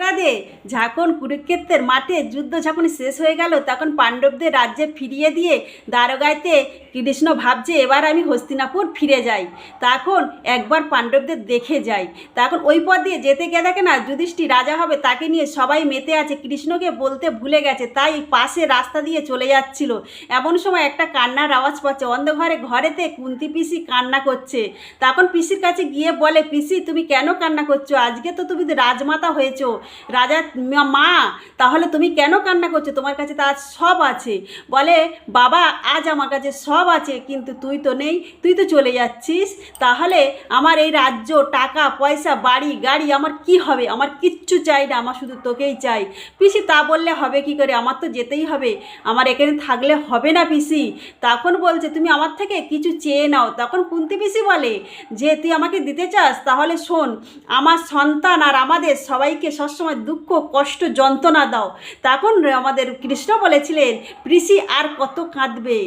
রাধে। যখন কুরুক্ষেত্রের মাঠে যুদ্ধ যখন শেষ হয়ে গেল, তখন পাণ্ডবদের রাজ্যে ফিরিয়ে দিয়ে দ্বারকাতে কৃষ্ণ ভাবছে এবার আমি হস্তিনাপুর ফিরে যাই। তখন একবার পাণ্ডবদের দেখে যাই। তখন ওই পথ দিয়ে যেতে গিয়ে দেখে না যুধিষ্ঠির রাজা হবে, তাকে নিয়ে সবাই মেতে আছে, কৃষ্ণকে বলতে ভুলে গেছে, তাই পাশে রাস্তা দিয়ে চলে যাচ্ছিল। এমন সময় একটা কান্নার আওয়াজ পাচ্ছে অন্ধকারে, ঘরেতে কুন্তি পিসি কান্না করছে। তখন পিসির কাছে গিয়ে বলে, পিসি তুমি কেন কান্না করছো? আজকে তো তুমি রাজমাতা হয়েছো, রাজার মা, তাহলে তুমি কেন কান্না করছো? তোমার কাছে তো আজ সব আছে। বলে, বাবা আজ আমার কাছে সব আছে, কিন্তু তুই তো নেই, তুই তো চলে যাচ্ছিস। তাহলে আমার এই রাজ্য, টাকা পয়সা, বাড়ি গাড়ি আমার কি হবে? আমার কিচ্ছু চাই না, আমার শুধু তোকেই চাই। পিসি তা বললে হবে কি করে? আমার তো যেতেই হবে, আমার এখানে থাকলে হবে না পিসি। তখন বলছে, তুমি আমার থেকে কিছু চেয়ে নাও। তখন কুন্তি পিসি বলে যে, তুই আমাকে দিতে চাস, তাহলে শোন, আমার সন্তান আর আমাদের সবাইকে সবসময় দুঃখ কষ্ট যন্ত্রণা দাও। তখন আমাদের কৃষ্ণ বলেছিলেন, পিসি আর কত কাঁদবে।